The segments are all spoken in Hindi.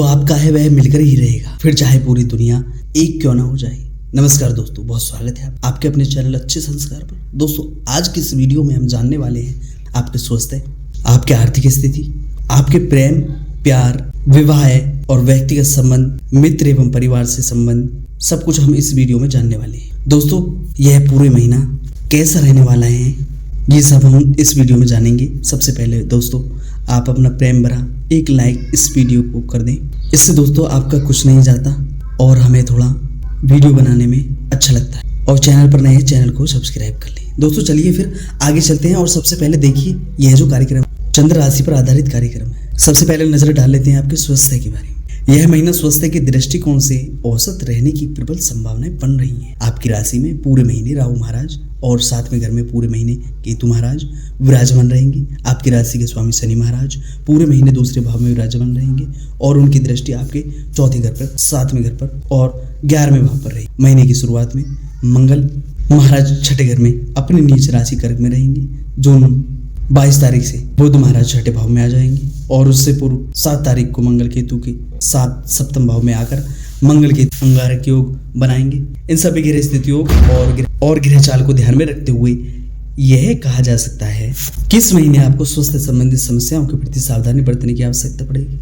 जो आपका है वह मिलकर ही रहेगा, फिर चाहे पूरी दुनिया एक क्यों ना हो जाए। नमस्कार दोस्तों, बहुत स्वागत है आपके अपने चैनल अच्छे संस्कार पर। दोस्तों, आज की इस वीडियो में हम जानने वाले हैं आपके स्वास्थ्य, आपके आर्थिक स्थिति, आपके प्रेम, प्यार, विवाह और व्यक्तिगत संबंध, मित्र एवं परिवार से संबंध, सब कुछ हम इस वीडियो में जानने वाले हैं। दोस्तों, यह पूरे महीना कैसा रहने वाला है, ये सब हम इस वीडियो में जानेंगे। सबसे पहले दोस्तों, आप अपना प्रेम भरा एक लाइक इस वीडियो को कर दें। इससे दोस्तों आपका कुछ नहीं जाता और हमें थोड़ा वीडियो बनाने में अच्छा लगता है। और चैनल पर नए हैं, चैनल को सब्सक्राइब कर लें। दोस्तों चलिए फिर आगे चलते हैं। और सबसे पहले देखिए, यह जो कार्यक्रम चंद्र राशि पर आधारित कार्यक्रम है। सबसे पहले नजर डाल लेते हैं आपके स्वास्थ्य के बारे में। यह महीना स्वास्थ्य के दृष्टिकोण से औसत रहने की प्रबल संभावनाएं बन रही हैं। आपकी राशि में पूरे महीने राहु महाराज और 7वें घर में पूरे महीने केतु महाराज विराजमान रहेंगे। आपकी राशि के स्वामी शनि महाराज पूरे महीने दूसरे भाव में विराजमान रहेंगे और उनकी दृष्टि आपके चौथे घर पर, 7वें घर पर और 11वें भाव पर रहेगी। महीने की शुरुआत में मंगल महाराज छठे घर में अपनी नीच राशि कर्क में रहेंगे। जून 22 तारीख से बुध महाराज छठे भाव में आ जाएंगे और उससे पूर्व 7 तारीख को मंगल केतु के 7 सप्तम भाव में आकर मंगल के अंगारक योग बनाएंगे। इन सभी ग्रह स्थितियों और ग्रह चाल को ध्यान में रखते हुए यह कहा जा सकता है किस महीने आपको स्वास्थ्य संबंधित समस्याओं के प्रति सावधानी बरतने की आवश्यकता पड़ेगी।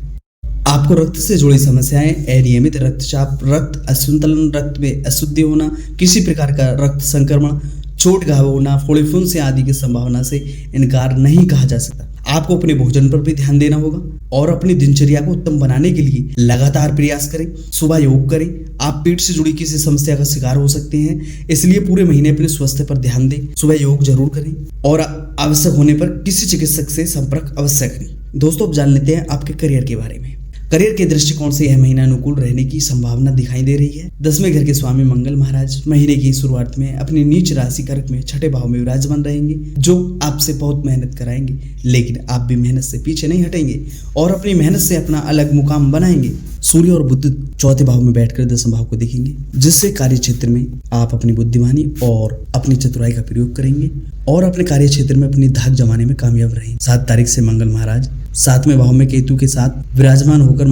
आपको रक्त से जुड़ी समस्याएं, अनियमित रक्तचाप, रक्त असंतुलन, रक्त में अशुद्धि होना, किसी प्रकार का रक्त संक्रमण, चोट घाव होना, फोड़े फुंसी आदि की संभावना से इनकार नहीं कहा जा सकता। आपको अपने भोजन पर भी ध्यान देना होगा और अपनी दिनचर्या को उत्तम बनाने के लिए लगातार प्रयास करें। सुबह योग करें। आप पेट से जुड़ी किसी समस्या का शिकार हो सकते हैं, इसलिए पूरे महीने अपने स्वास्थ्य पर ध्यान दें। सुबह योग जरूर करें और आवश्यक होने पर किसी चिकित्सक से संपर्क अवश्य करें। दोस्तों, अब जान लेते हैं आपके करियर के बारे में। करियर के दृष्टिकोण से यह महीना अनुकूल रहने की संभावना दिखाई दे रही है। 10वें घर के स्वामी मंगल महाराज महीने की शुरुआत में अपनी नीच राशि कर्क में छठे भाव में विराजमान रहेंगे, जो आपसे बहुत मेहनत कराएंगे, लेकिन आप भी मेहनत से पीछे नहीं हटेंगे और अपनी मेहनत से अपना अलग मुकाम बनाएंगे। सूर्य और बुध चौथे भाव में बैठकर 10वें भाव को देखेंगे, जिससे कार्य क्षेत्र में आप अपनी बुद्धिमानी और अपनी चतुराई का प्रयोग करेंगे और अपने कार्य क्षेत्र में अपनी धाक जमाने में कामयाब रहेंगे। 7 तारीख से मंगल महाराज 7वें भाव में केतु के साथ विराजमान होकर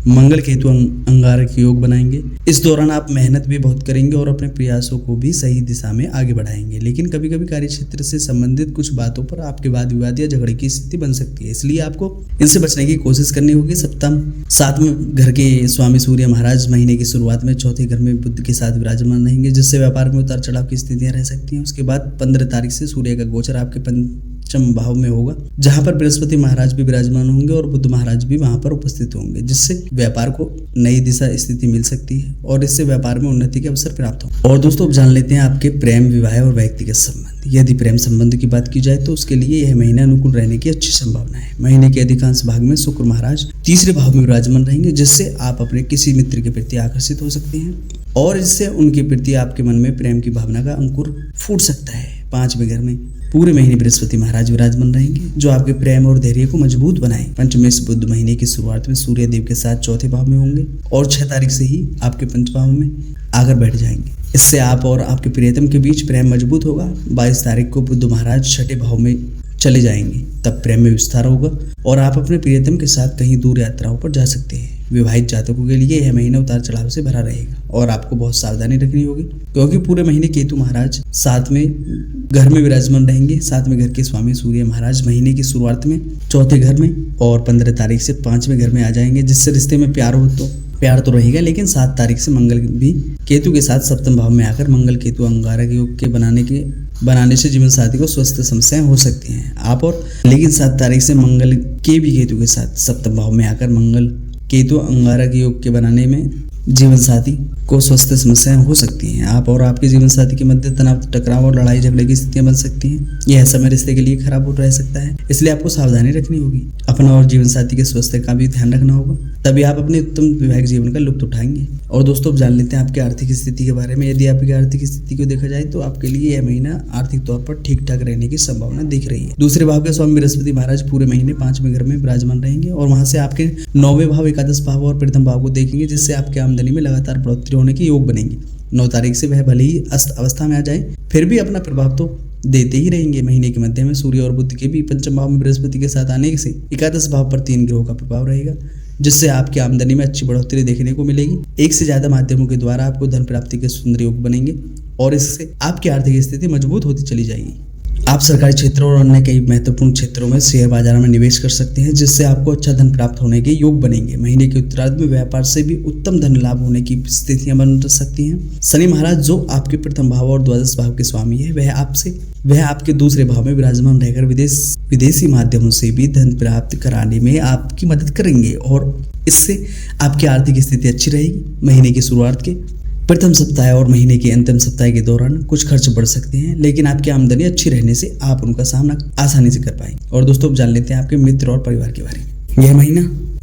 मंगल केतु अंगारक योग बनाएंगे। इस दौरान आप मेहनत भी बहुत करेंगे और अपने प्रयासों को भी सही दिशा में आगे बढ़ाएंगे, लेकिन कभी कभी कार्य क्षेत्र से संबंधित कुछ बातों पर आपके वाद विवाद या झगड़े की स्थिति बन सकती है, इसलिए आपको इनसे बचने की कोशिश करनी होगी। सप्तम 7वें घर के स्वामी सूर्य महाराज महीने की शुरुआत में चौथे घर में बुध के साथ विराजमान रहेंगे, जिससे व्यापार में उतार चढ़ाव की स्थितियां रह सकती हैं। उसके बाद 15 तारीख से सूर्य का गोचर आपके पंचम भाव में होगा, जहां पर बृहस्पति महाराज भी विराजमान होंगे और बुध महाराज भी वहां पर उपस्थित होंगे, जिससे व्यापार को नई दिशा स्थिति मिल सकती है और इससे व्यापार में उन्नति के अवसर प्राप्त हो। और दोस्तों, अब जान लेते हैं आपके प्रेम, विवाह और व्यक्तिगत संबंध। यदि प्रेम संबंध की बात की जाए तो उसके लिए यह महीना अनुकूल रहने की अच्छी संभावना है। महीने के अधिकांश भाग में शुक्र महाराज तीसरे भाव में विराजमान रहेंगे, जिससे आप अपने किसी मित्र के प्रति आकर्षित हो सकते हैं और इससे उनके प्रति आपके मन में प्रेम की भावना का अंकुर फूट सकता है। 5वें घर में पूरे महीने बृहस्पति महाराज विराजमान रहेंगे, जो आपके प्रेम और धैर्य को मजबूत बनाए। पंचमें बुध महीने की शुरुआत में सूर्य देव के साथ चौथे भाव में होंगे और 6 तारीख से ही आपके पंच भाव में आकर बैठ जाएंगे। इससे आप और आपके प्रियतम के बीच प्रेम मजबूत होगा। 22 तारीख को बुध महाराज छठे भाव में चले जाएंगे, तब प्रेम में विस्तार होगा और आप अपने प्रियतम के साथ कहीं दूर यात्राओं पर जा सकते हैं। विवाहित जातकों के लिए यह महीना उतार चढ़ाव से भरा रहेगा और आपको बहुत सावधानी रखनी होगी, क्योंकि पूरे महीने केतु महाराज 7वें घर में विराजमान रहेंगे। 7वें घर के स्वामी सूर्य महाराज महीने की शुरुआत में चौथे घर में और 15 तारीख से 5वें घर में आ जाएंगे, जिससे रिश्ते में प्यार तो रहेगा, लेकिन 7 तारीख से मंगल भी केतु के साथ सप्तम भाव में आकर मंगल केतु अंगारक योग के बनाने से जीवन साथी को स्वास्थ्य समस्याएं हो सकती हैं। लेकिन 7 तारीख से मंगल के भी केतु के साथ सप्तम भाव में आकर मंगल केतु अंगारक योग के बनाने में जीवन साथी को स्वास्थ्य समस्याएं हो सकती हैं। आप और आपके जीवन साथी के मध्य तनाव, टकराव और लड़ाई झगड़े की स्थितियां बन सकती हैं। यह समय रिश्ते के लिए खराब हो रह सकता है, इसलिए आपको सावधानी रखनी होगी। अपना और जीवन साथी के स्वास्थ्य का भी ध्यान रखना होगा, तभी आप अपने उत्तम वैवाहिक जीवन का लुत्फ उठाएंगे। और दोस्तों, अब जान लेते हैं आपकी आर्थिक स्थिति के बारे में। यदि आपकी आर्थिक स्थिति को देखा जाए तो आपके लिए यह महीना आर्थिक तौर पर ठीक ठाक रहने की संभावना दिख रही है। दूसरे भाव के स्वामी बृहस्पति महाराज पूरे महीने 5वें घर में विराजमान रहेंगे और वहां से आपके 9वें भाव, एकादश भाव और प्रथम भाव को देखेंगे, जिससे आपकी आमदनी में लगातार बढ़ोतरी होने के योग बनेंगे। 9 तारीख से वह भले ही अस्त अवस्था में आ जाए, फिर भी अपना प्रभाव तो देते ही रहेंगे। महीने के मध्य में सूर्य और बुध के भी पंचम भाव में बृहस्पति के साथ आने से एकादश भाव पर 3 ग्रहों का प्रभाव रहेगा। जिससे आपकी आमदनी में अच्छी बढ़ोतरी देखने को मिलेगी। एक से ज्यादा माध्यमों के द्वारा आपको धन प्राप्ति के सुंदर योग बनेंगे और इससे आपकी आर्थिक स्थिति मजबूत होती चली जाएगी। आप सरकारी क्षेत्रों और अन्य कई महत्वपूर्ण क्षेत्रों में शेयर बाजार में निवेश कर सकते हैं, जिससे आपको अच्छा धन प्राप्त होने के योग बनेंगे। महीने के उत्तरार्ध में व्यापार से भी उत्तम धन लाभ होने की स्थितियां बन सकती हैं। शनि महाराज जो आपके प्रथम भाव और द्वादश भाव के स्वामी है, वह आपके दूसरे भाव में विराजमान रहकर विदेशी माध्यमों से भी धन प्राप्त कराने में आपकी मदद करेंगे और इससे आपकी आर्थिक स्थिति अच्छी रहेगी। महीने की शुरुआत के प्रथम सप्ताह और महीने के अंतिम सप्ताह के दौरान कुछ खर्च बढ़ सकते हैं, लेकिन आपकी आमदनी अच्छी रहने से आप उनका सामना आसानी से कर पाएंगे। और दोस्तों, अब जान लेते हैं आपके मित्र और परिवार के बारे में। यह महीना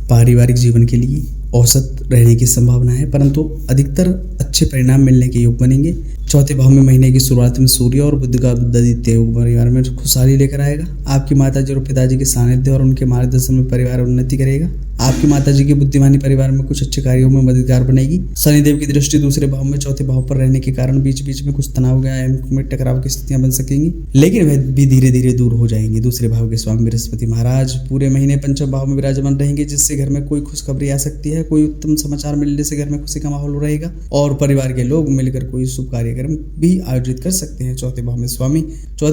पारिवारिक जीवन के लिए औसत रहने की संभावना है, परंतु अधिकतर अच्छे परिणाम मिलने के योग बनेंगे। चौथे भाव में महीने की शुरुआत में सूर्य और बुध का बुधादित्य योग परिवार में खुशहाली लेकर आएगा। आपकी माताजी और पिताजी के सानिध्य और उनके मार्गदर्शन में परिवार उन्नति करेगा। आपकी माताजी की बुद्धिमानी परिवार में कुछ अच्छे कार्यों में मददगार बनेगी। शनिदेव की दृष्टि दूसरे भाव में चौथे भाव पर रहने के कारण बीच बीच में कुछ तनाव में टकराव की स्थितियां बन सकेंगी, लेकिन वह भी धीरे धीरे दूर हो जाएंगे। दूसरे भाव के स्वामी बृहस्पति महाराज पूरे महीने पंचम भाव में विराजमान रहेंगे, जिससे घर में कोई खुशखबरी आ सकती है। कोई उत्तम समाचार मिलने से घर में खुशी का माहौल रहेगा और परिवार के लोग मिलकर कोई शुभ कार्यक्रम भी आयोजित कर सकते हैं। चौथे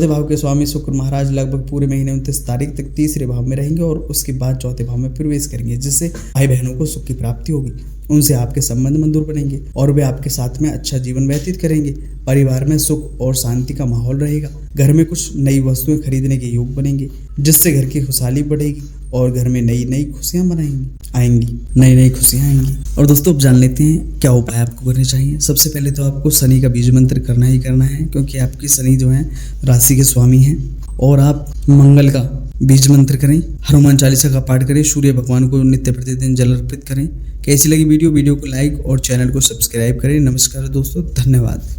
भाव के स्वामी शुक्र महाराज लगभग पूरे महीने 29 तारीख तक तीसरे भाव में रहेंगे और उसके बाद चौथे भाव में प्रवेश करेंगे, जिससे भाई बहनों को सुख की प्राप्ति होगी। उनसे आपके संबंध मधुर बनेंगे और वे आपके साथ में अच्छा जीवन व्यतीत करेंगे। परिवार में सुख और शांति का माहौल रहेगा। घर में कुछ नई वस्तुएं खरीदने के योग बनेंगे, जिससे घर की खुशहाली बढ़ेगी और घर में नई खुशियां नई खुशियां आएंगी। और दोस्तों, अब जान लेते हैं क्या उपाय आपको करने चाहिए। सबसे पहले तो आपको शनि का बीज मंत्र करना ही करना है, क्योंकि आपकी शनि जो है राशि के स्वामी हैं। और आप मंगल का बीज मंत्र करें, हनुमान चालीसा का पाठ करें, सूर्य भगवान को नित्य प्रतिदिन जल अर्पित करें। कैसी लगी वीडियो को लाइक और चैनल को सब्सक्राइब करें। नमस्कार दोस्तों, धन्यवाद।